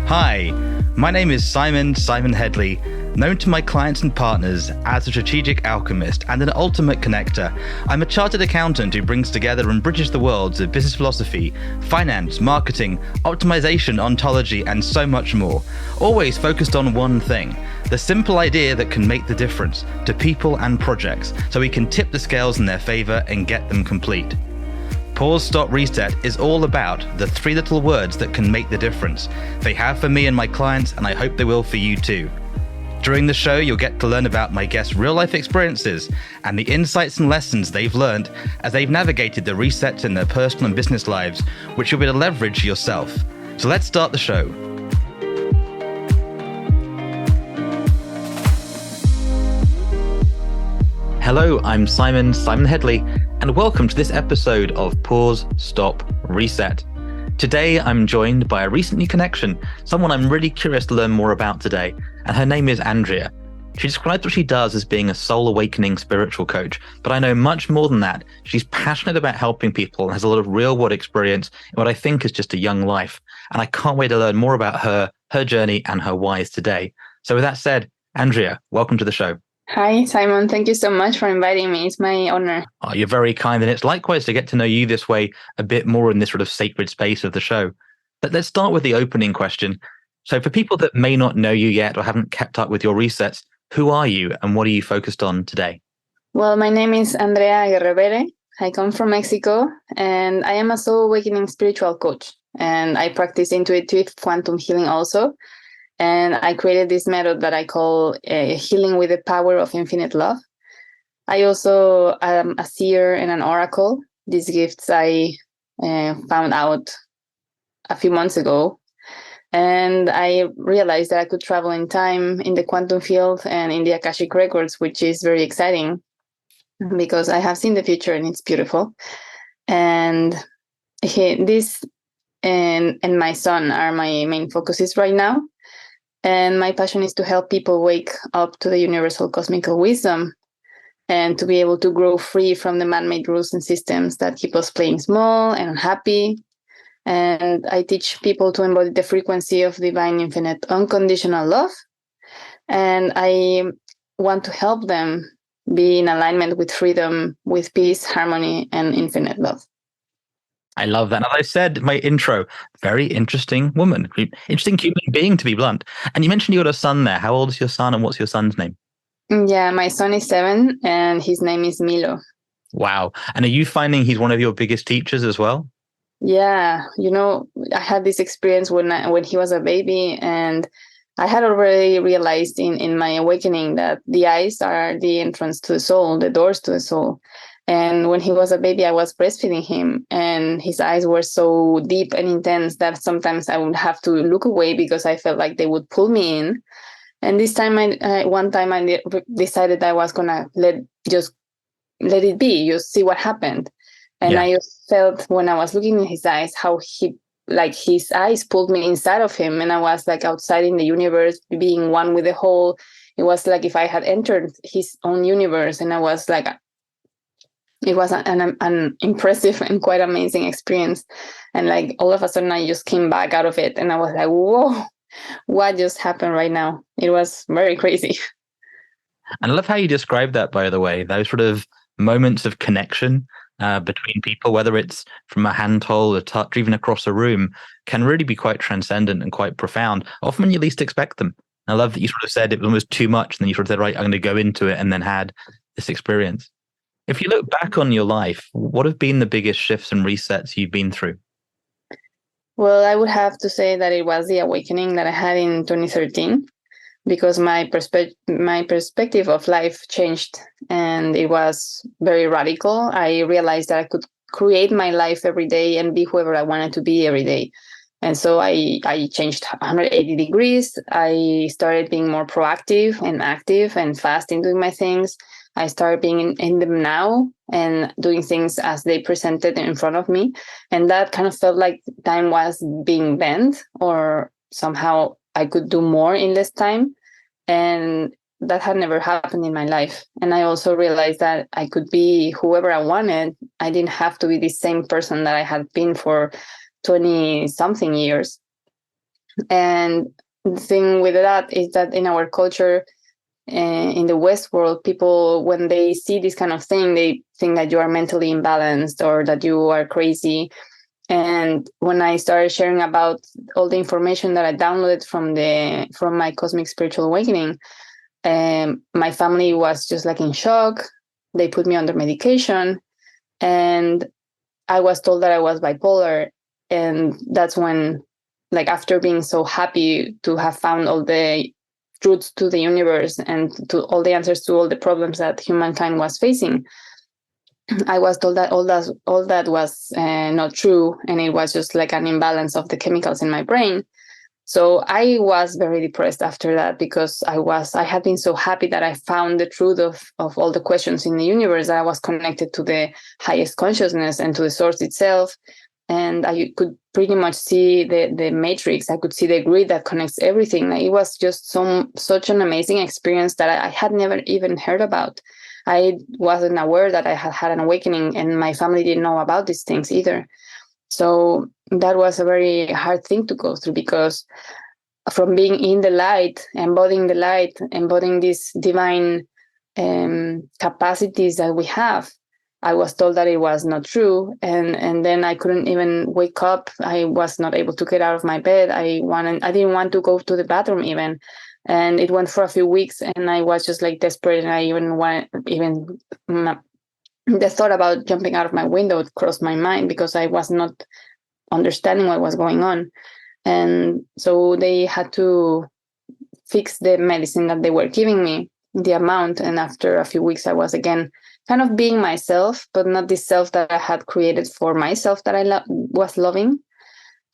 Hi, my name is Simon Hedley, known to my clients and partners as a strategic alchemist and an ultimate connector. I'm a chartered accountant who brings together and bridges the worlds of business philosophy, finance, marketing, optimization, ontology, and so much more. Always focused on one thing, the simple idea that can make the difference to people and projects, so we can tip the scales in their favor and get them complete. Pause, Stop, Reset is all about the three little words that can make the difference. They have for me and my clients, and I hope they will for you too. During the show, you'll get to learn about my guests' real-life experiences and the insights and lessons they've learned as they've navigated the resets in their personal and business lives, which you'll be able to leverage yourself. So let's start the show. Hello, I'm Simon Hedley, and welcome to this episode of Pause, Stop, Reset. Today, I'm joined by a recent new connection, someone I'm really curious to learn more about today, and her name is Andrea. She describes what she does as being a soul awakening spiritual coach, but I know much more than that. She's passionate about helping people and has a lot of real world experience in what I think is just a young life, and I can't wait to learn more about her journey, and her whys today. So with that said, Andrea, welcome to the show. Hi, Simon. Thank you so much for inviting me. It's my honor. Oh, you're very kind. And it's likewise to get to know you this way a bit more in this sort of sacred space of the show. But let's start with the opening question. So for people that may not know you yet or haven't kept up with your resets, who are you and what are you focused on today? Well, my name is Andrea Aguerrebere. I come from Mexico and I am a soul awakening spiritual coach. And I practice intuitive quantum healing also. And I created this method that I call healing with the power of infinite love. I also am a seer and an oracle. These gifts I found out a few months ago. And I realized that I could travel in time in the quantum field and in the Akashic records, which is very exciting because I have seen the future and it's beautiful. And this and my son are my main focuses right now. And my passion is to help people wake up to the universal cosmical wisdom and to be able to grow free from the man-made rules and systems that keep us playing small and unhappy. And I teach people to embody the frequency of divine, infinite, unconditional love. And I want to help them be in alignment with freedom, with peace, harmony, and infinite love. I love that. As I said in my intro, very interesting woman, interesting human being, to be blunt. And you mentioned you got a son there. How old is your son and what's your son's name? Yeah, my son is 7 and his name is Milo. Wow. And are you finding he's one of your biggest teachers as well? Yeah, I had this experience when he was a baby, and I had already realized in my awakening that the eyes are the entrance to the soul, the doors to the soul. And when he was a baby, I was breastfeeding him, and his eyes were so deep and intense that sometimes I would have to look away because I felt like they would pull me in. And this time, one time I decided I was gonna let it be, just see what happened. And yeah. I just felt when I was looking in his eyes how his eyes pulled me inside of him, and I was like outside in the universe, being one with the whole. It was like if I had entered his own universe, and I was like. It was an impressive and quite amazing experience. And like all of a sudden I just came back out of it and I was like, whoa, what just happened right now? It was very crazy. And I love how you describe that, by the way, those sort of moments of connection between people, whether it's from a hand hold, a touch, even across a room, can really be quite transcendent and quite profound, often when you least expect them. And I love that you sort of said it was almost too much and then you sort of said, right, I'm going to go into it and then had this experience. If you look back on your life, what have been the biggest shifts and resets you've been through? Well, I would have to say that it was the awakening that I had in 2013, because my perspective of life changed and it was very radical. I realized that I could create my life every day and be whoever I wanted to be every day. And so I changed 180 degrees. I started being more proactive and active and fast in doing my things. I started being in them now and doing things as they presented in front of me. And that kind of felt like time was being bent, or somehow I could do more in less time. And that had never happened in my life. And I also realized that I could be whoever I wanted. I didn't have to be the same person that I had been for 20 something years. And the thing with that is that in our culture, in the West world, people, when they see this kind of thing, they think that you are mentally imbalanced or that you are crazy. And when I started sharing about all the information that I downloaded from my cosmic spiritual awakening, my family was just like in shock. They put me under medication, and I was told that I was bipolar. And that's when, like, after being so happy to have found all the truths to the universe and to all the answers to all the problems that humankind was facing, I was told that all that was not true, and it was just like an imbalance of the chemicals in my brain. So I was very depressed after that, because I had been so happy that I found the truth of all the questions in the universe, that I was connected to the highest consciousness and to the source itself. And I could pretty much see the matrix. I could see the grid that connects everything. Like, it was just such an amazing experience that I had never even heard about. I wasn't aware that I had had an awakening, and my family didn't know about these things either. So that was a very hard thing to go through, because from being in the light, embodying these divine capacities that we have, I was told that it was not true. And then I couldn't even wake up. I was not able to get out of my bed. I didn't want to go to the bathroom even. And it went for a few weeks, and I was just like desperate. And I the thought about jumping out of my window crossed my mind, because I was not understanding what was going on. And so they had to fix the medicine that they were giving me, the amount. And after a few weeks, I was again kind of being myself, but not the self that I had created for myself, that I was loving.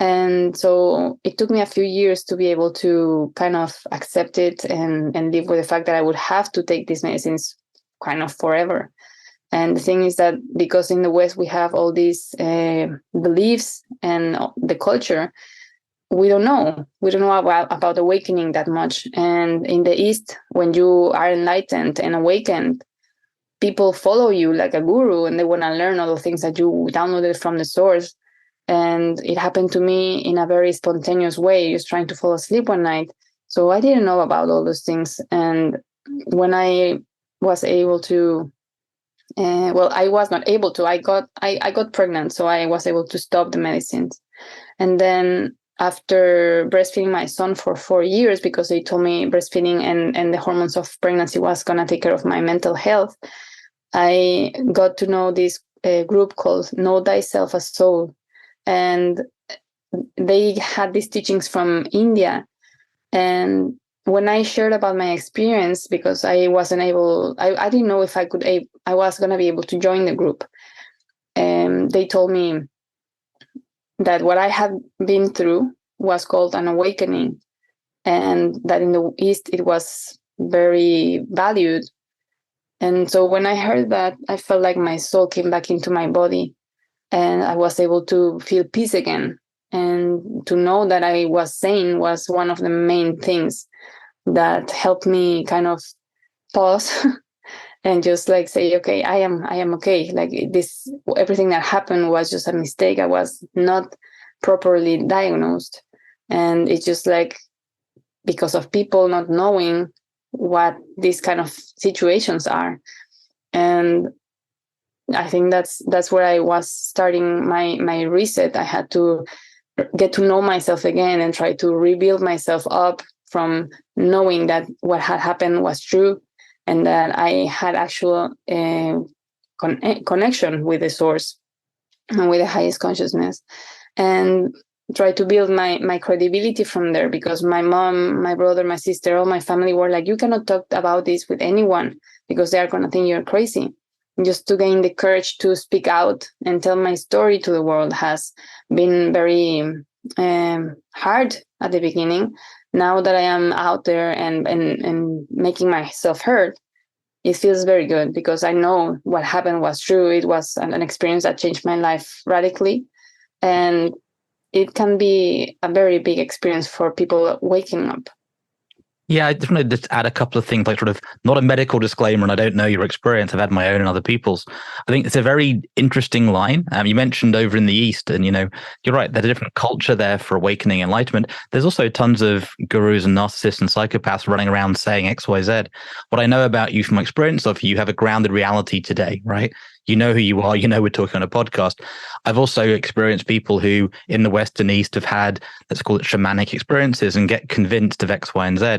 And so it took me a few years to be able to kind of accept it and live with the fact that I would have to take these medicines kind of forever. And the thing is that because in the West we have all these beliefs and the culture, we don't know about awakening that much. And in the East, when you are enlightened and awakened, people follow you like a guru, and they want to learn all the things that you downloaded from the source. And it happened to me in a very spontaneous way, just trying to fall asleep one night. So I didn't know about all those things. And when I was able to, I was not able to. I got pregnant, so I was able to stop the medicines. And then after breastfeeding my son for 4 years, because they told me breastfeeding and the hormones of pregnancy was going to take care of my mental health, I got to know this group called Know Thyself as Soul. And they had these teachings from India. And when I shared about my experience, because I wasn't able, I didn't know if I was going to be able to join the group. And they told me that what I had been through was called an awakening, and that in the East it was very valued. And so when I heard that, I felt like my soul came back into my body, and I was able to feel peace again. And to know that I was sane was one of the main things that helped me kind of pause and just like say, okay, I am okay. Like, this, everything that happened was just a mistake. I was not properly diagnosed. And it's just like, because of people not knowing what these kind of situations are. And I think that's where I was starting my reset. I had to get to know myself again and try to rebuild myself up from knowing that what had happened was true, and that I had actual connection with the source and with the highest consciousness, and try to build my credibility from there. Because my mom, my brother, my sister, all my family were like, you cannot talk about this with anyone, because they are going to think you're crazy. Just to gain the courage to speak out and tell my story to the world has been very hard at the beginning. Now that I am out there and making myself heard, it feels very good, because I know what happened was true. It was an experience that changed my life radically. And it can be a very big experience for people waking up. Yeah, I just want to just add a couple of things, like sort of not a medical disclaimer, and I don't know your experience. I've had my own and other people's. I think it's a very interesting line. You mentioned over in the East, and you're right. There's a different culture there for awakening enlightenment. There's also tons of gurus and narcissists and psychopaths running around saying X, Y, Z. What I know about you from my experience of you have a grounded reality today, right? You know who you are. You know we're talking on a podcast. I've also experienced people who in the West and East have had, let's call it shamanic experiences and get convinced of X, Y, and Z.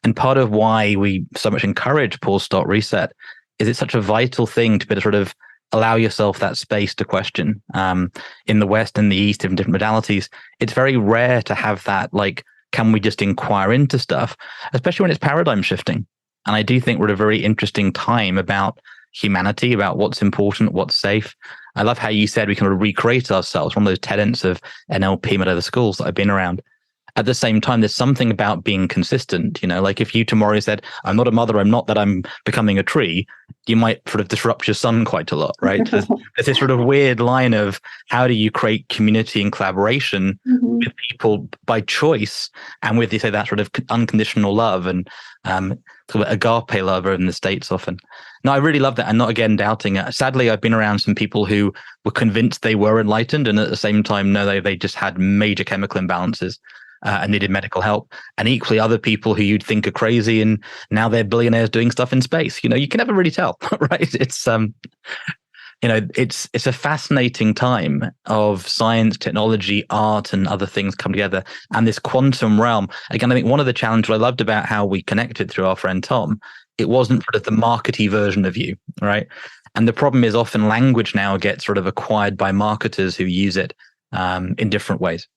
And part of why we so much encourage pause, stop, reset is it's such a vital thing to be able to sort of allow yourself that space to question. In the West and the East, in different modalities, it's very rare to have that, like, can we just inquire into stuff, especially when it's paradigm shifting. And I do think we're at a very interesting time about humanity, about what's important, what's safe. I love how you said we can recreate ourselves, one of those tenets of NLP and other schools that I've been around. At the same time, there's something about being consistent. Like if you tomorrow said, I'm not a mother, I'm not that, I'm becoming a tree, you might sort of disrupt your son quite a lot, right? There's this sort of weird line of how do you create community and collaboration with people by choice and with, you say, that sort of unconditional love and sort of agape love in the States often. No, I really love that. And not again doubting it. Sadly, I've been around some people who were convinced they were enlightened and at the same time, no, they just had major chemical imbalances. And needed medical help, and equally other people who you'd think are crazy, and now they're billionaires doing stuff in space. You can never really tell, right? It's it's a fascinating time of science, technology, art, and other things come together, and this quantum realm. Again, I think one of the challenges I loved about how we connected through our friend Tom, it wasn't sort of the markety version of you, right? And the problem is often language now gets sort of acquired by marketers who use it in different ways.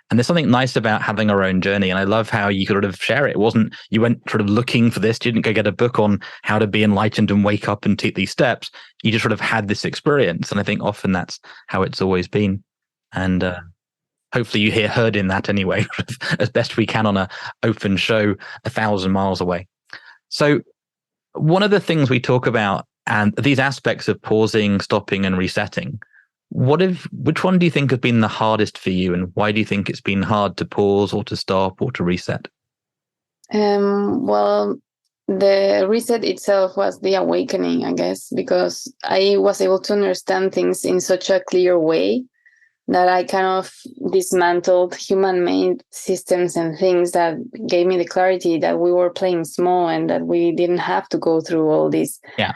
And there's something nice about having our own journey. And I love how you sort of share it. It wasn't, you went sort of looking for this. You didn't go get a book on how to be enlightened and wake up and take these steps. You just sort of had this experience. And I think often that's how it's always been. And hopefully you heard in that anyway, as best we can on a open show 1,000 miles away. So one of the things we talk about, and these aspects of pausing, stopping, and resetting, which one do you think has been the hardest for you, and why do you think it's been hard to pause or to stop or to reset? Well, the reset itself was the awakening, I guess, because I was able to understand things in such a clear way that I kind of dismantled human-made systems and things that gave me the clarity that we were playing small and that we didn't have to go through all this. Yeah.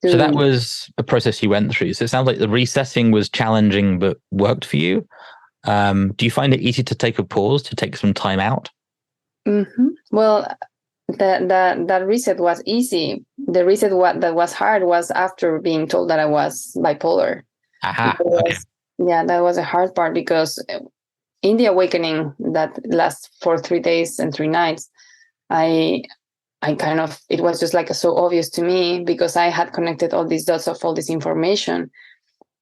So that was a process you went through. So it sounds like the resetting was challenging, but worked for you. Do you find it easy to take a pause, to take some time out? Mm-hmm. Well, that reset was easy. The reset that was hard was after being told that I was bipolar. Aha. Okay. Yeah, that was a hard part because in the awakening that lasts for 3 days and 3 nights, I kind of, it was just like so obvious to me because I had connected all these dots of all this information.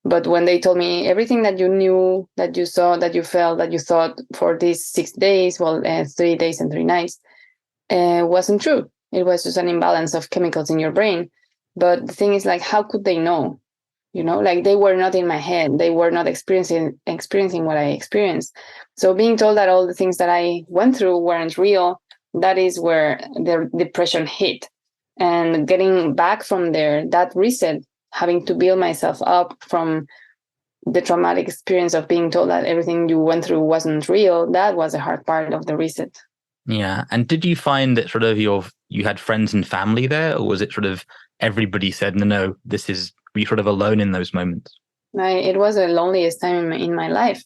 But when they told me everything that you knew, that you saw, that you felt, that you thought for these 6 days, 3 days and 3 nights, wasn't true. It was just an imbalance of chemicals in your brain. But the thing is, like, how could they know? Like they were not in my head. They were not experiencing what I experienced. So being told that all the things that I went through weren't real, that is where the depression hit. And getting back from there, that reset, having to build myself up from the traumatic experience of being told that everything you went through wasn't real, that was a hard part of the reset. Yeah. And did you find that sort of you had friends and family there, or was it sort of everybody said, no, were you sort of alone in those moments? It was the loneliest time in my life.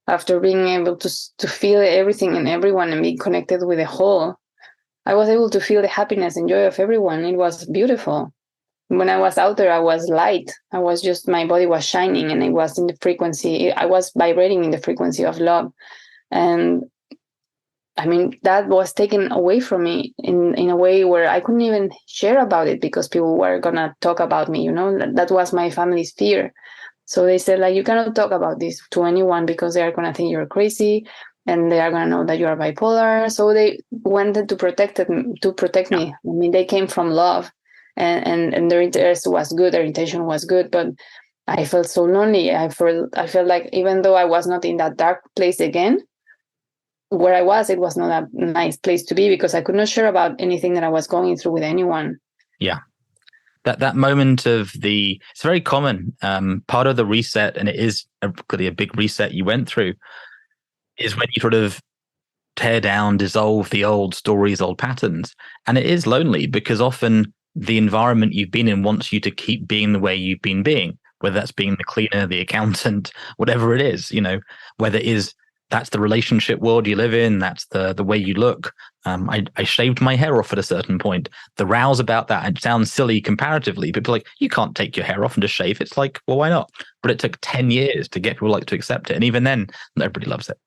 After being able to feel everything and everyone and be connected with the whole, I was able to feel the happiness and joy of everyone. It was beautiful. When I was out there, I was light. My body was shining, and it was in the frequency. I was vibrating in the frequency of love. And I mean, that was taken away from me in a way where I couldn't even share about it because people were going to talk about me. That was my family's fear. So they said, like, you cannot talk about this to anyone because they are going to think you're crazy and they are going to know that you are bipolar. So they wanted to protect me. I mean, they came from love and their interest was good. Their intention was good. But I felt so lonely. I felt like even though I was not in that dark place again, where I was, it was not a nice place to be because I could not share about anything that I was going through with anyone. Yeah. That moment of it's very common. Part of the reset, and it is clearly a big reset you went through, is when you sort of tear down, dissolve the old stories, old patterns. And it is lonely because often the environment you've been in wants you to keep being the way you've been being, whether that's being the cleaner, the accountant, whatever it is, whether it is that's the relationship world you live in, that's the way you look. I shaved my hair off at a certain point. The rows about that, it sounds silly comparatively, but people are like, you can't take your hair off and just shave. It's like, well, why not? But it took 10 years to get people like to accept it. And even then, nobody loves it.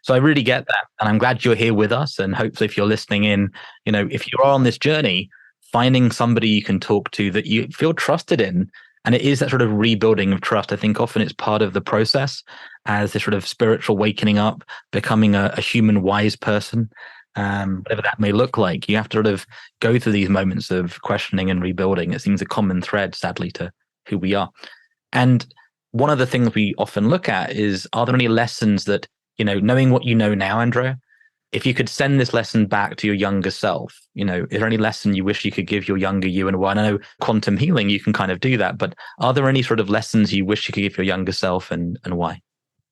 So I really get that. And I'm glad you're here with us. And hopefully if you're listening in, if you are on this journey, finding somebody you can talk to that you feel trusted in. And it is that sort of rebuilding of trust. I think often it's part of the process as this sort of spiritual wakening up, becoming a human wise person, whatever that may look like. You have to sort of go through these moments of questioning and rebuilding. It seems a common thread, sadly, to who we are. And one of the things we often look at is, are there any lessons that, knowing what you know now, Andrea, if you could send this lesson back to your younger self, is there any lesson you wish you could give your younger you? And I know quantum healing, you can kind of do that, but are there any sort of lessons you wish you could give your younger self and why?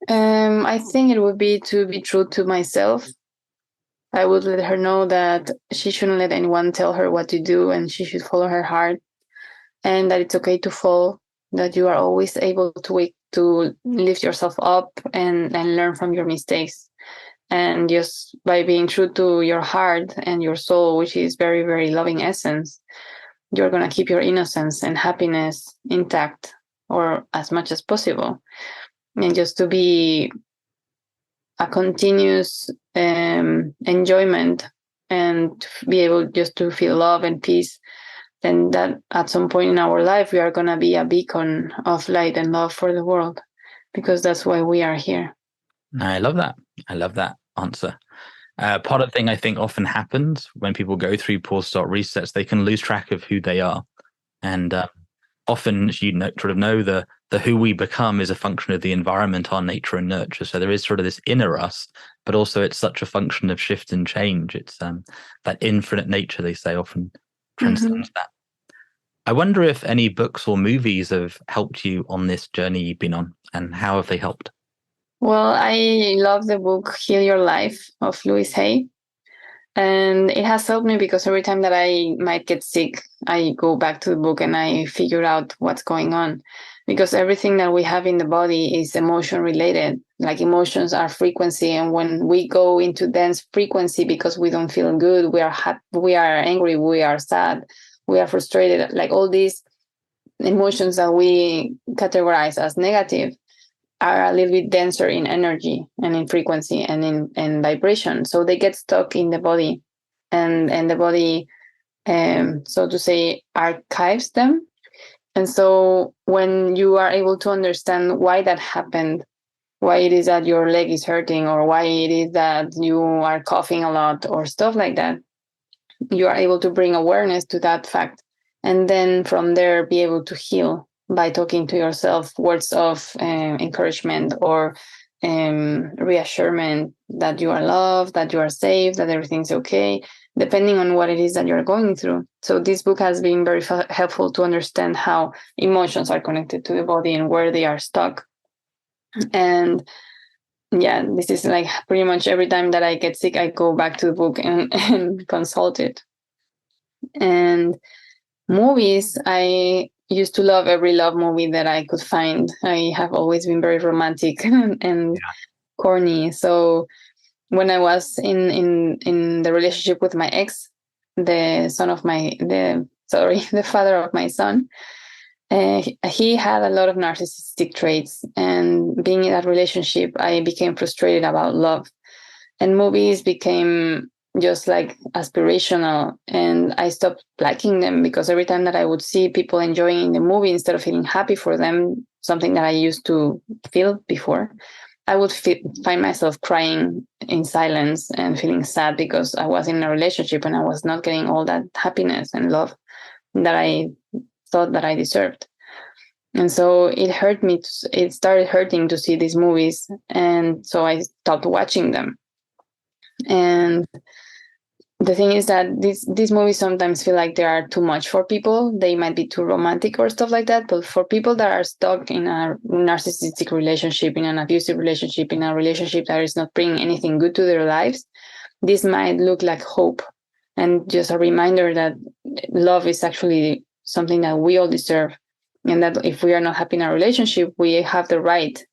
I think it would be to be true to myself. I would let her know that she shouldn't let anyone tell her what to do and she should follow her heart, and that it's okay to fall, that you are always able to lift yourself up and learn from your mistakes. And just by being true to your heart and your soul, which is very, very loving essence, you're going to keep your innocence and happiness intact, or as much as possible. And just to be a continuous enjoyment and to be able just to feel love and peace. Then that at some point in our life, we are going to be a beacon of light and love for the world, because that's why we are here. I love that. I love that answer. Part of the thing I think often happens when people go through pause-start resets, they can lose track of who they are. And often, as you sort of know, the who we become is a function of the environment, our nature and nurture. So there is sort of this inner us, but also it's such a function of shift and change. It's that infinite nature, they say, often transcends that. I wonder if any books or movies have helped you on this journey you've been on, and how have they helped? Well, I love the book Heal Your Life of Louise Hay. And it has helped me because every time that I might get sick, I go back to the book and I figure out what's going on. Because everything that we have in the body is emotion related. Like emotions are frequency. And when we go into dense frequency because we don't feel good, we are angry, we are sad, we are frustrated, like all these emotions that we categorize as negative are a little bit denser in energy and in frequency and in vibration. So they get stuck in the body, and the body, so to say, archives them. And so when you are able to understand why that happened, why it is that your leg is hurting, or why it is that you are coughing a lot or stuff like that, you are able to bring awareness to that fact. And then from there, be able to heal by talking to yourself words of encouragement or reassurance that you are loved, that you are safe, that everything's okay, depending on what it is that you're going through. So this book has been very helpful to understand how emotions are connected to the body and where they are stuck. And yeah, this is like pretty much every time that I get sick, I go back to the book and consult it. And movies, I used to love every love movie that I could find. I have always been very romantic and corny. So when I was in the relationship with my ex, the father of my son, he had a lot of narcissistic traits, and being in that relationship, I became frustrated about love, and movies became just like aspirational, and I stopped liking them because every time that I would see people enjoying the movie instead of feeling happy for them, something that I used to feel before, I would find myself crying in silence and feeling sad because I was in a relationship and I was not getting all that happiness and love that I thought that I deserved. And so it hurt me. It started hurting to see these movies. And so I stopped watching them. And the thing is that these movies sometimes feel like they are too much for people. They might be too romantic or stuff like that. But for people that are stuck in a narcissistic relationship, in an abusive relationship, in a relationship that is not bringing anything good to their lives, this might look like hope, and just a reminder that love is actually something that we all deserve. And that if we are not happy in a relationship, we have the right,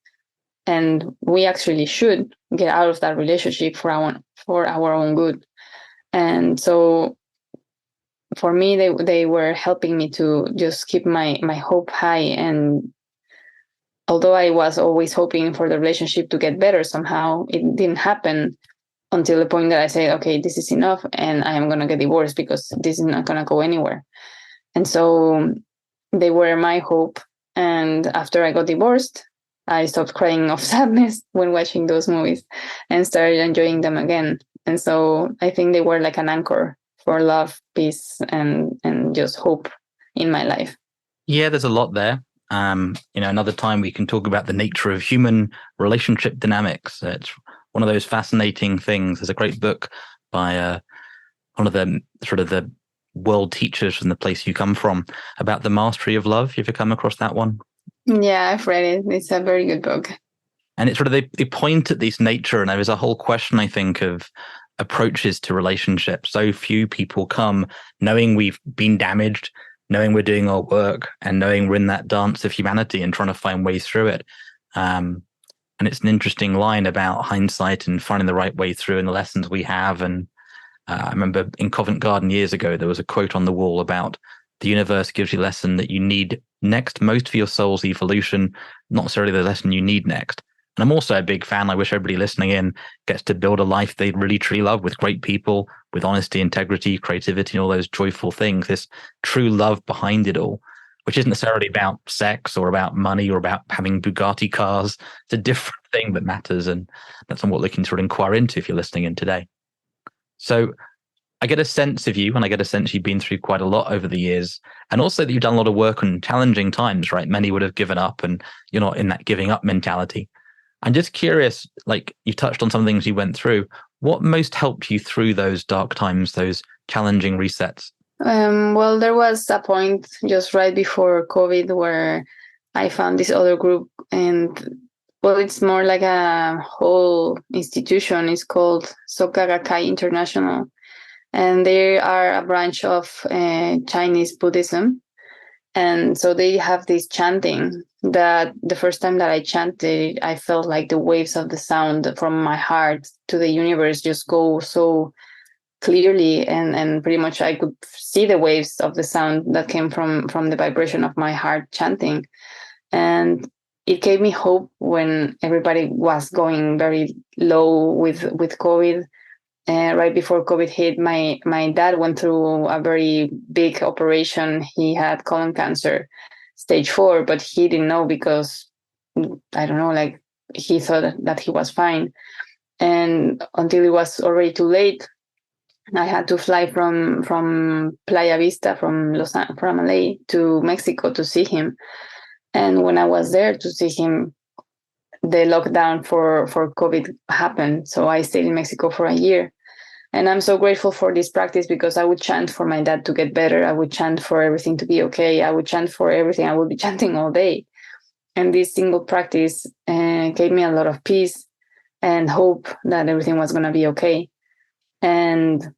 and we actually should get out of that relationship for our own good. And so for me, they were helping me to just keep my hope high. And although I was always hoping for the relationship to get better, somehow it didn't happen until the point that I said, okay, this is enough, and I am going to get divorced because this is not going to go anywhere. And so they were my hope. And after I got divorced, I stopped crying of sadness when watching those movies and started enjoying them again. And so I think they were like an anchor for love, peace, and just hope in my life. Yeah, there's a lot there. Another time we can talk about the nature of human relationship dynamics. It's one of those fascinating things. There's a great book by one of the sort of the world teachers from the place you come from about the mastery of love. You ever come across that one? Yeah, I've read it. It's a very good book. And it's sort of they point at this nature, and there is a whole question, I think, of approaches to relationships. So few people come knowing we've been damaged, knowing we're doing our work, and knowing we're in that dance of humanity and trying to find ways through it. And it's an interesting line about hindsight and finding the right way through and the lessons we have. And I remember in Covent Garden years ago, there was a quote on the wall about the universe gives you a lesson that you need next most for your soul's evolution, not necessarily the lesson you need next. And I'm also a big fan. I wish everybody listening in gets to build a life they really truly love with great people, with honesty, integrity, creativity, and all those joyful things. This true love behind it all, which isn't necessarily about sex or about money or about having Bugatti cars. It's a different thing that matters. And that's what we're looking to sort of inquire into if you're listening in today. So I get a sense of you, and I get a sense you've been through quite a lot over the years, and also that you've done a lot of work on challenging times, right? Many would have given up, and you're not in that giving up mentality. I'm just curious, like you touched on some things you went through. What most helped you through those dark times, those challenging resets? Well, there was a point just right before COVID where I found this other group, and well, it's more like a whole institution. It's called Soka Gakkai International, and they are a branch of Chinese Buddhism. And so they have this chanting that the first time that I chanted, I felt like the waves of the sound from my heart to the universe just go so clearly, and pretty much I could see the waves of the sound that came from the vibration of my heart chanting. And it gave me hope when everybody was going very low with COVID. Right before COVID hit, my dad went through a very big operation. He had colon cancer, stage 4, but he didn't know because, I don't know, like he thought that he was fine. And until it was already too late, I had to fly from Playa Vista, from LA to Mexico to see him. And when I was there to see him, the lockdown for COVID happened. So I stayed in Mexico for a year. And I'm so grateful for this practice because I would chant for my dad to get better. I would chant for everything to be okay. I would chant for everything. I would be chanting all day. And this single practice gave me a lot of peace and hope that everything was going to be okay. And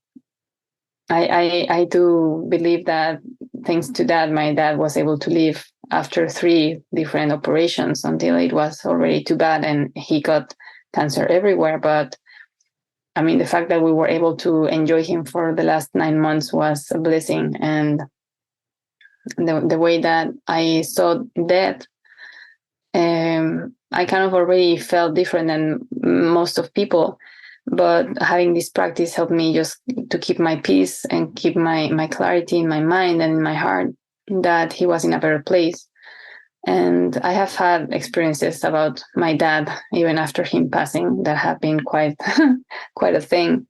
I do believe that thanks to that, my dad was able to live after 3 different operations until it was already too bad and he got cancer everywhere. But I mean, the fact that we were able to enjoy him for the last 9 months was a blessing. And the way that I saw death, I kind of already felt different than most of people. But having this practice helped me just to keep my peace and keep my clarity in my mind and in my heart that he was in a better place. And I have had experiences about my dad, even after him passing, that have been quite a thing.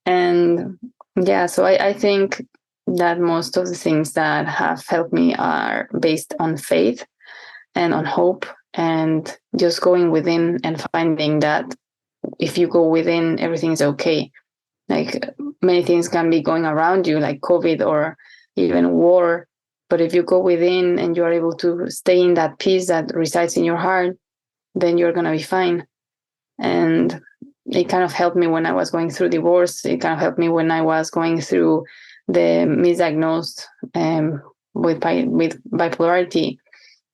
And yeah, so I think that most of the things that have helped me are based on faith and on hope and just going within and finding that if you go within, everything is okay. Like many things can be going around you, like COVID or even war. But if you go within and you are able to stay in that peace that resides in your heart, then you're going to be fine. And it kind of helped me when I was going through divorce. It kind of helped me when I was going through the misdiagnosed with bipolarity.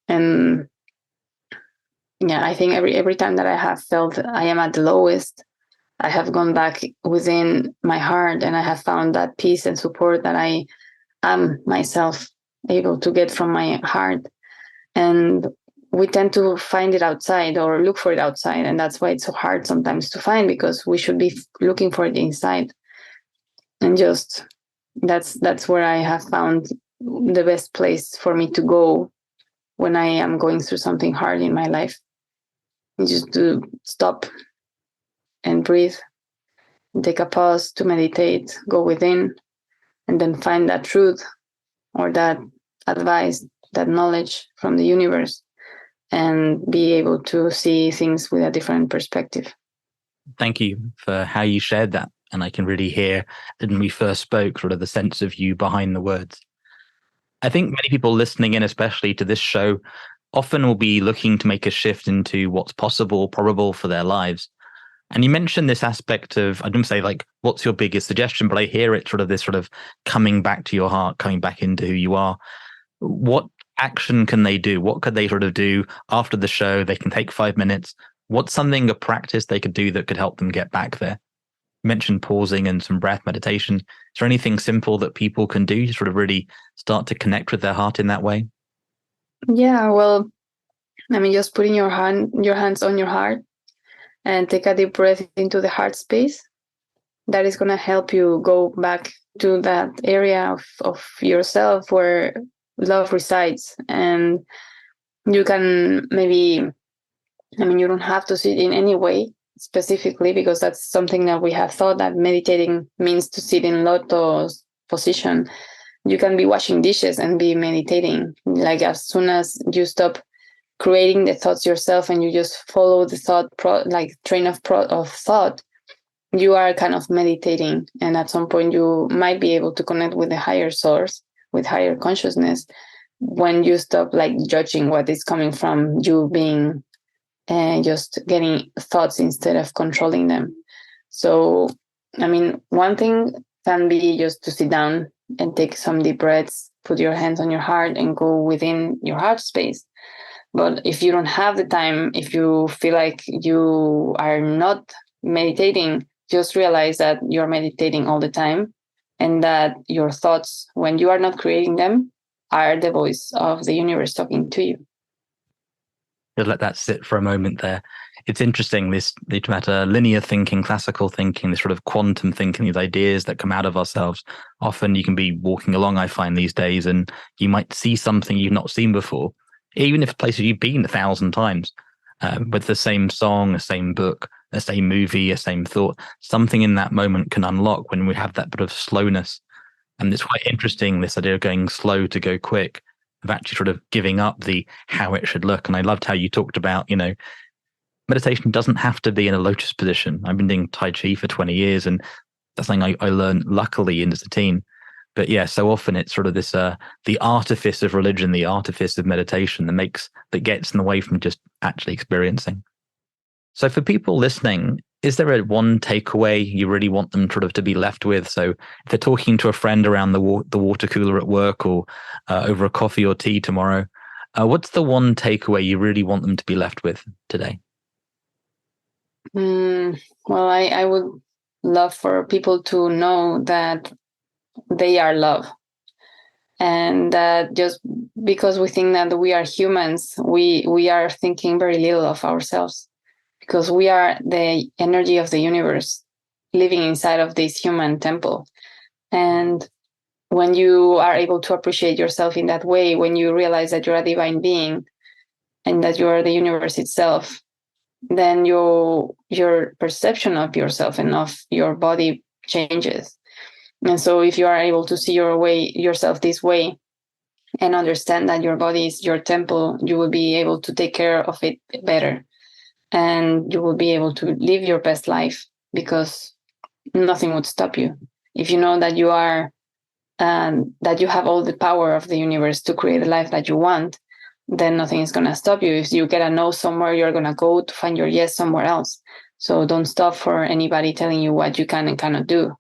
And yeah, I think every time that I have felt I am at the lowest, I have gone back within my heart and I have found that peace and support that I am myself able to get from my heart. And we tend to find it outside or look for it outside. And that's why it's so hard sometimes to find, because we should be looking for it inside. And just that's where I have found the best place for me to go when I am going through something hard in my life. Just to stop and breathe, take a pause to meditate, go within, and then find that truth or that advice, that knowledge from the universe, and be able to see things with a different perspective. Thank you for how you shared that. And I can really hear, when we first spoke, sort of the sense of you behind the words. I think many people listening in, especially to this show, often will be looking to make a shift into what's possible, probable for their lives. And you mentioned this aspect of, I didn't say like, what's your biggest suggestion, but I hear it sort of this sort of coming back to your heart, coming back into who you are. What action can they do? What could they sort of do after the show? They can take 5 minutes. What's something, a practice they could do that could help them get back there? You mentioned pausing and some breath meditation. Is there anything simple that people can do to sort of really start to connect with their heart in that way? Yeah, well, I mean, just putting your hands on your heart and take a deep breath into the heart space. That is going to help you go back to that area of yourself where love resides. And you can maybe, I mean, you don't have to sit in any way specifically, because that's something that we have thought that meditating means to sit in lotus position. You can be washing dishes and be meditating. Like as soon as you stop creating the thoughts yourself and you just follow the train of thought, you are kind of meditating. And at some point you might be able to connect with the higher source, with higher consciousness, when you stop like judging what is coming from you, being just getting thoughts instead of controlling them. So, I mean, one thing can be just to sit down and take some deep breaths, put your hands on your heart and go within your heart space. But if you don't have the time, if you feel like you are not meditating, just realize that you're meditating all the time, and that your thoughts, when you are not creating them, are the voice of the universe talking to you. Just let that sit for a moment there. It's interesting, this matter, linear thinking, classical thinking, this sort of quantum thinking, these ideas that come out of ourselves. Often you can be walking along, I find these days, and you might see something you've not seen before, even if places you've been 1,000 times, with the same song, the same book, the same movie, the same thought. Something in that moment can unlock when we have that bit of slowness. And it's quite interesting, this idea of going slow to go quick, of actually sort of giving up the how it should look. And I loved how you talked about, meditation doesn't have to be in a lotus position. I've been doing Tai Chi for 20 years, and that's something I learned luckily in as a teen. But yeah, so often it's sort of this, the artifice of religion, the artifice of meditation that gets in the way from just actually experiencing. So for people listening, is there one takeaway you really want them sort of to be left with? So if they're talking to a friend around the water cooler at work, or over a coffee or tea tomorrow, what's the one takeaway you really want them to be left with today? Well, I would love for people to know that they are love. And that just because we think that we are humans, we are thinking very little of ourselves, because we are the energy of the universe living inside of this human temple. And when you are able to appreciate yourself in that way, when you realize that you're a divine being and that you are the universe itself, then your perception of yourself and of your body changes. And so if you are able to see yourself this way and understand that your body is your temple, you will be able to take care of it better. And you will be able to live your best life, because nothing would stop you. If you know that you are, that you have all the power of the universe to create the life that you want, then nothing is going to stop you. If you get a no somewhere, you're going to go to find your yes somewhere else. So don't stop for anybody telling you what you can and cannot do,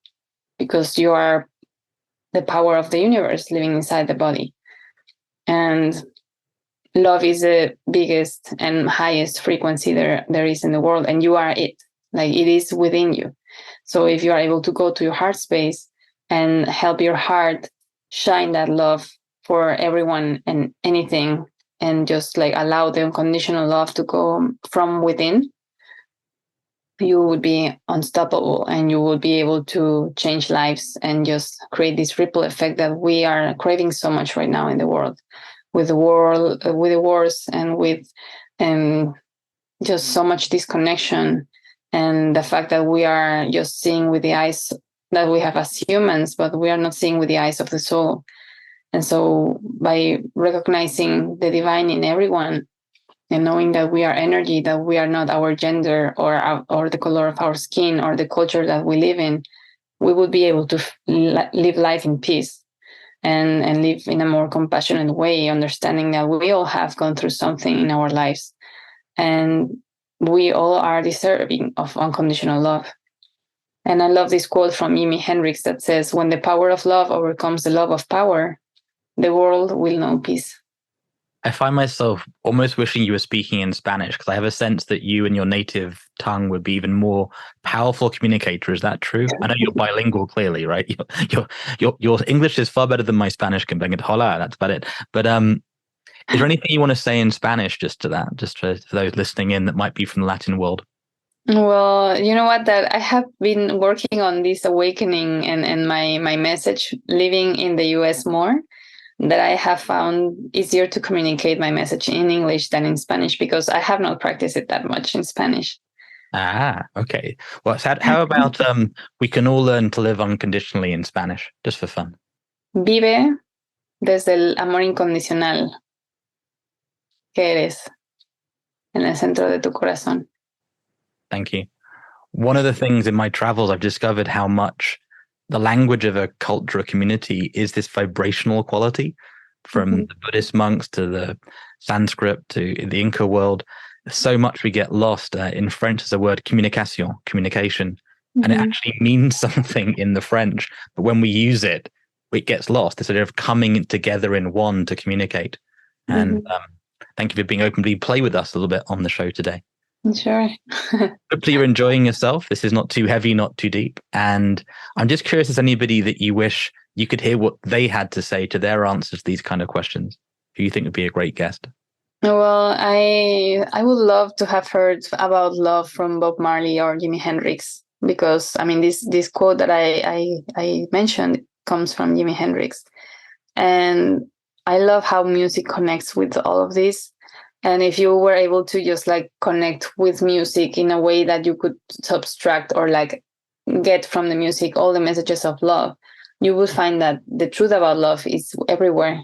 because you are the power of the universe living inside the body. And love is the biggest and highest frequency there is in the world, and you are it. Like, it is within you. So if you are able to go to your heart space and help your heart shine that love for everyone and anything, and just like allow the unconditional love to go from within, you would be unstoppable, and you will be able to change lives and just create this ripple effect that we are craving so much right now in the world, with the wars, and with just so much disconnection, and the fact that we are just seeing with the eyes that we have as humans, but we are not seeing with the eyes of the soul. And so by recognizing the divine in everyone, and knowing that we are energy, that we are not our gender or the color of our skin or the culture that we live in, we would be able to live life in peace, and live in a more compassionate way, understanding that we all have gone through something in our lives, and we all are deserving of unconditional love. And I love this quote from Jimi Hendrix that says, "When the power of love overcomes the love of power, the world will know peace." I find myself almost wishing you were speaking in Spanish, because I have a sense that you and your native tongue would be even more powerful communicator. Is that true? I know you're bilingual, clearly, right? Your English is far better than my Spanish can bring it. Hola, that's about it. But is there anything you want to say in Spanish just to that, just for those listening in that might be from the Latin world? Well, you know what, that I have been working on this awakening and my message living in the US more, that I have found easier to communicate my message in English than in Spanish, because I have not practiced it that much in Spanish. Ah, okay. Well, how about we can all learn to live unconditionally in Spanish, just for fun? Vive desde el amor incondicional que eres en el centro de tu corazón. Thank you. One of the things in my travels, I've discovered how much the language of a culture, a community, is this vibrational quality, from the Buddhist monks to the Sanskrit to the Inca world. So much we get lost. In French, there's a word, communication, communication, and it actually means something in the French. But when we use it, it gets lost. This idea of coming together in one to communicate. And thank you for being open to play with us a little bit on the show today. Sure. Hopefully you're enjoying yourself. This is not too heavy, not too deep. And I'm just curious, is anybody that you wish you could hear what they had to say to their answers to these kind of questions, who you think would be a great guest? Well, I would love to have heard about love from Bob Marley or Jimi Hendrix, because I mean this quote that I mentioned comes from Jimi Hendrix, and I love how music connects with all of this. And if you were able to just like connect with music in a way that you could subtract or like get from the music all the messages of love, you would find that the truth about love is everywhere.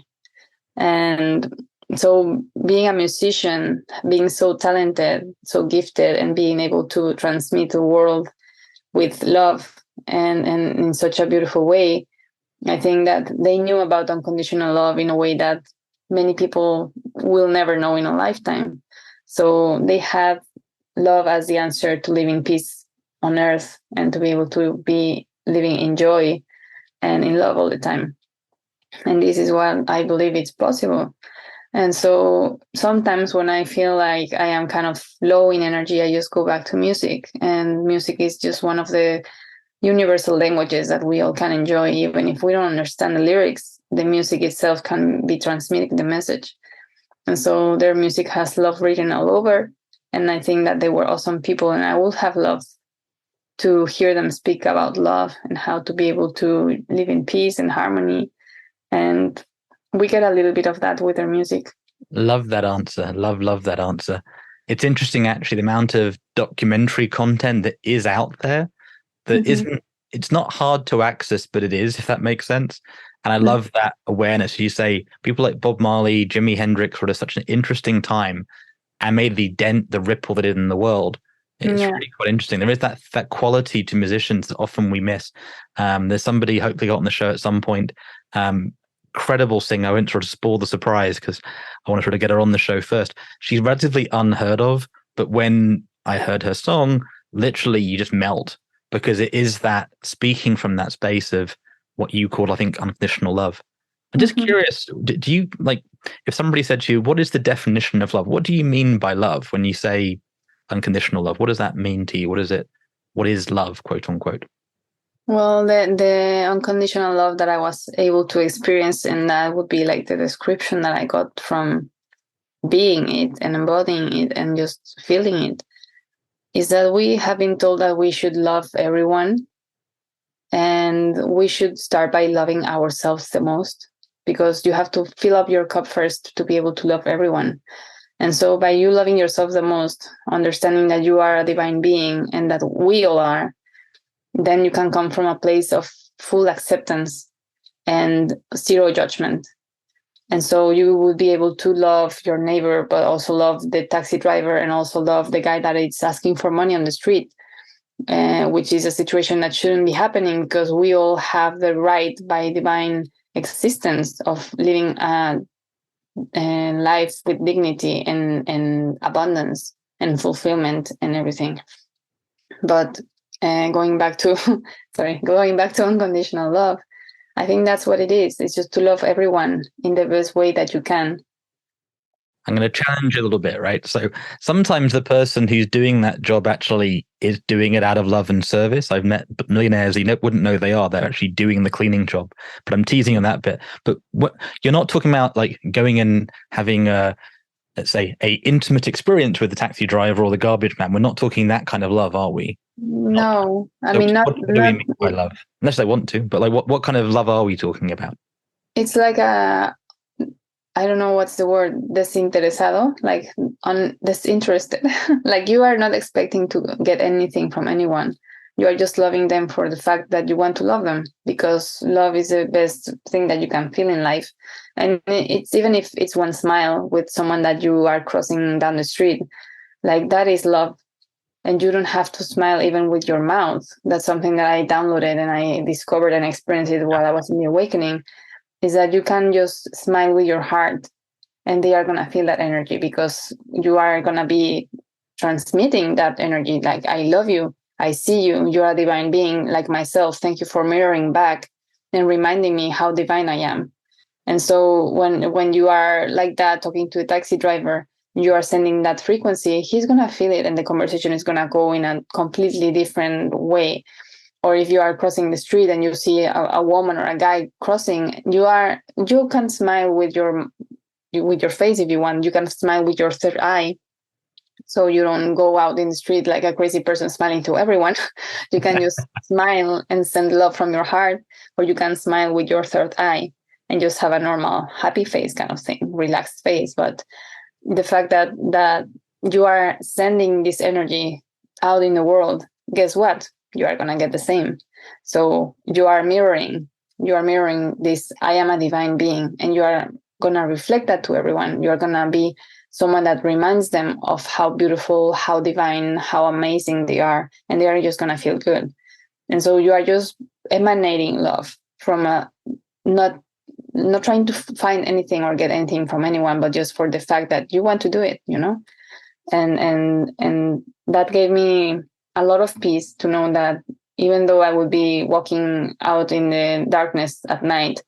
And so being a musician, being so talented, so gifted, and being able to transmit the world with love and in such a beautiful way, I think that they knew about unconditional love in a way that many people will never know in a lifetime. So they have love as the answer to live in peace on earth, and to be able to be living in joy and in love all the time. And this is what I believe it's possible. And so sometimes when I feel like I am kind of low in energy, I just go back to music. And music is just one of the universal languages that we all can enjoy. Even if we don't understand the lyrics, the music itself can be transmitting the message. And so their music has love written all over. And I think that they were awesome people, and I would have loved to hear them speak about love and how to be able to live in peace and harmony. And we get a little bit of that with their music. Love that answer. Love that answer. It's interesting, actually, the amount of documentary content that is out there that isn't, it's not hard to access, but it is, if that makes sense. And I love that awareness. You say people like Bob Marley, Jimi Hendrix were at such an interesting time and made the dent, the ripple that it in the world. It's really quite interesting. There is that quality to musicians that often we miss. There's somebody hopefully got on the show at some point. Incredible singer. I won't sort of spoil the surprise because I want to sort of get her on the show first. She's relatively unheard of, but when I heard her song, literally you just melt, because it is that speaking from that space of what you call, I think, unconditional love. I'm just curious, do you, like, if somebody said to you, what is the definition of love? What do you mean by love when you say unconditional love? What does that mean to you? What is love, quote unquote? Well, the unconditional love that I was able to experience, and that would be like the description that I got from being it and embodying it and just feeling it, is that we have been told that we should love everyone, and we should start by loving ourselves the most, because you have to fill up your cup first to be able to love everyone. And so by you loving yourself the most, understanding that you are a divine being and that we all are, then you can come from a place of full acceptance and zero judgment. And so you will be able to love your neighbor, but also love the taxi driver, and also love the guy that is asking for money on the street, which is a situation that shouldn't be happening, because we all have the right by divine existence of living a life with dignity and abundance and fulfillment and everything. But going back to unconditional love, I think that's what it is. It's just to love everyone in the best way that you can. I'm going to challenge you a little bit, right? So sometimes the person who's doing that job actually is doing it out of love and service. I've met millionaires you wouldn't know they are. They're actually doing the cleaning job. But I'm teasing on that bit. But what you're not talking about, like going and having let's say, a intimate experience with the taxi driver or the garbage man. We're not talking that kind of love, are we? No, I So mean, what do we mean by love? Unless they want to, but like, what kind of love are we talking about? It's like I don't know what's the word, desinteresado, like disinterested. Like you are not expecting to get anything from anyone. You are just loving them for the fact that you want to love them, because love is the best thing that you can feel in life. And it's even if it's one smile with someone that you are crossing down the street, like that is love. And you don't have to smile even with your mouth. That's something that I downloaded and I discovered and experienced it while I was in the awakening, is that you can just smile with your heart, and they are going to feel that energy, because you are going to be transmitting that energy. Like, I love you. I see you. You're a divine being like myself. Thank you for mirroring back and reminding me how divine I am. And so when you are like that, talking to a taxi driver, you are sending that frequency, he's going to feel it, and the conversation is going to go in a completely different way. Or if you are crossing the street and you see a woman or a guy crossing, you can smile with your face if you want. You can smile with your third eye, so you don't go out in the street like a crazy person smiling to everyone. You can just smile and send love from your heart, or you can smile with your third eye and just have a normal happy face kind of thing, relaxed face. But the fact that you are sending this energy out in the world, guess what? You are going to get the same. So you are mirroring this, I am a divine being, and you are going to reflect that to everyone. You are going to be someone that reminds them of how beautiful, how divine, how amazing they are, and they are just going to feel good. And so you are just emanating love from not trying to find anything or get anything from anyone, but just for the fact that you want to do it, and that gave me a lot of peace to know that even though I would be walking out in the darkness at night,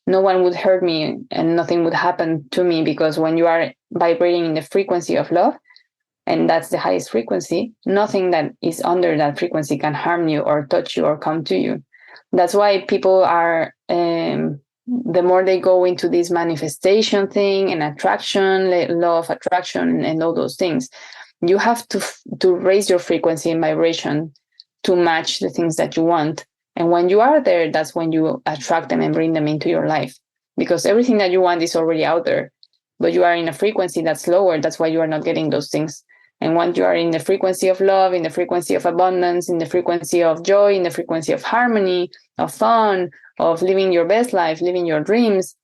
no one would hurt me and nothing would happen to me, because when you are vibrating in the frequency of love, and that's the highest frequency, nothing that is under that frequency can harm you or touch you or come to you. That's why people are, the more they go into this manifestation thing and attraction, law of attraction and all those things, you have to raise your frequency and vibration to match the things that you want. And when you are there, that's when you attract them and bring them into your life, because everything that you want is already out there, but you are in a frequency that's lower. That's why you are not getting those things. And once you are in the frequency of love, in the frequency of abundance, in the frequency of joy, in the frequency of harmony, of fun, of living your best life, living your dreams,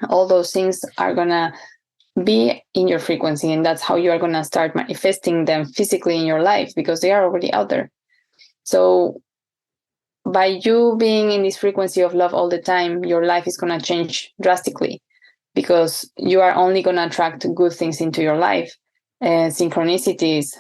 all those things are going to be in your frequency, and that's how you are going to start manifesting them physically in your life, because they are already out there. So by you being in this frequency of love all the time, your life is going to change drastically, because you are only going to attract good things into your life, synchronicities,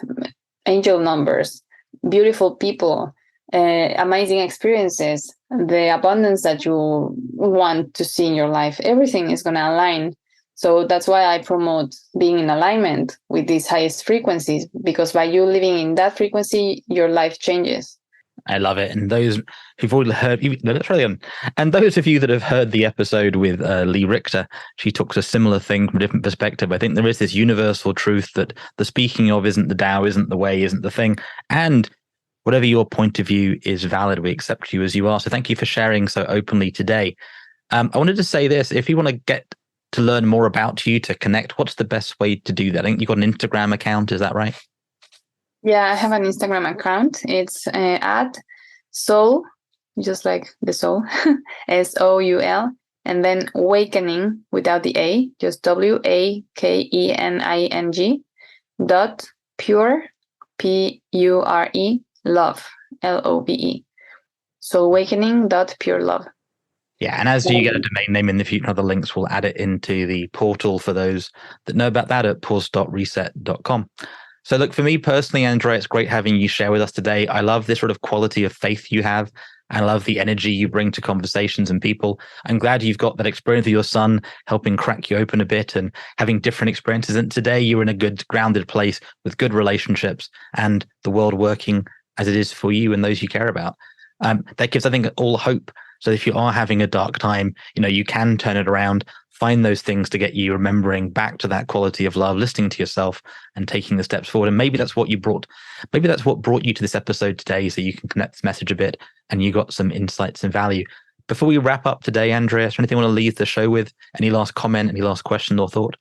angel numbers, beautiful people, amazing experiences, the abundance that you want to see in your life. Everything is going to align. So that's why I promote being in alignment with these highest frequencies, because by you living in that frequency, your life changes. I love it. And those who've already heard, no, that's really and those of you that have heard the episode with Lee Richter, she talks a similar thing from a different perspective. I think there is this universal truth that the speaking of isn't the Tao, isn't the way, isn't the thing. And whatever your point of view is valid, we accept you as you are. So thank you for sharing so openly today. I wanted to say this, if you want to get to learn more about you, to connect, what's the best way to do that? I think you've got an Instagram account, is that right? Yeah, I have an Instagram account. It's at soul, just like the soul, SOUL, and then awakening without the A, just WAKENING .pure, PURE, love, LOVE. So awakening.pure love. Yeah, and as you get a domain name in the future, other links will add it into the portal for those that know about that at pause.reset.com. So look, for me personally, Andrea, it's great having you share with us today. I love this sort of quality of faith you have. I love the energy you bring to conversations and people. I'm glad you've got that experience with your son helping crack you open a bit and having different experiences. And today you're in a good, grounded place with good relationships and the world working as it is for you and those you care about. That gives, I think, all hope. So if you are having a dark time, you can turn it around. Find those things to get you remembering back to that quality of love, listening to yourself and taking the steps forward. And maybe that's what brought you to this episode today, so you can connect this message a bit and you got some insights and value. Before we wrap up today, Andrea, is there anything you want to leave the show with? Any last comment, any last question or thought?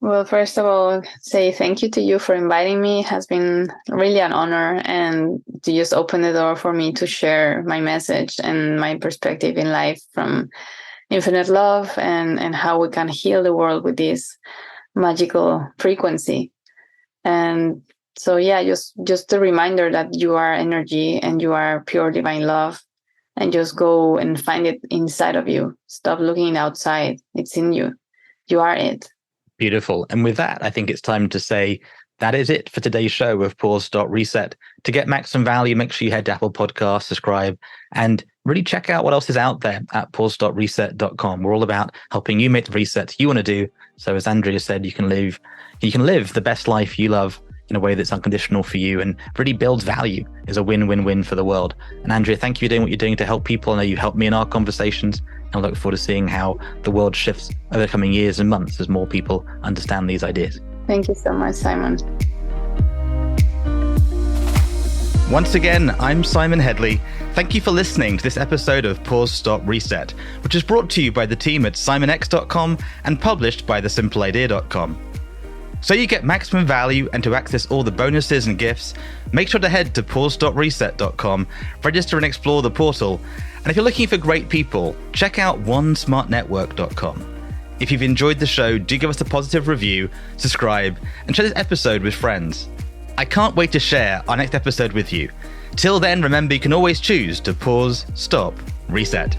Well, first of all, say thank you to you for inviting me. It has been really an honor, and to just open the door for me to share my message and my perspective in life from infinite love, and how we can heal the world with this magical frequency. And so, yeah, just a reminder that you are energy and you are pure divine love, and just go and find it inside of you. Stop looking outside. It's in you. You are it. Beautiful. And with that, I think it's time to say that is it for today's show of Pause.Reset. To get maximum value, make sure you head to Apple Podcasts, subscribe, and really check out what else is out there at pause.reset.com. We're all about helping you make the resets you want to do. So as Andrea said, you can live the best life you love in a way that's unconditional for you and really builds value, is a win-win-win for the world. And Andrea, thank you for doing what you're doing to help people. I know you helped me in our conversations, and I look forward to seeing how the world shifts over the coming years and months as more people understand these ideas. Thank you so much, Simon. Once again, I'm Simon Hedley. Thank you for listening to this episode of Pause Stop Reset, which is brought to you by the team at simonx.com and published by thesimpleidea.com. So you get maximum value and to access all the bonuses and gifts, make sure to head to pause.reset.com, register and explore the portal. And if you're looking for great people, check out onesmartnetwork.com. If you've enjoyed the show, do give us a positive review, subscribe, and share this episode with friends. I can't wait to share our next episode with you. Till then, remember you can always choose to pause, stop, reset.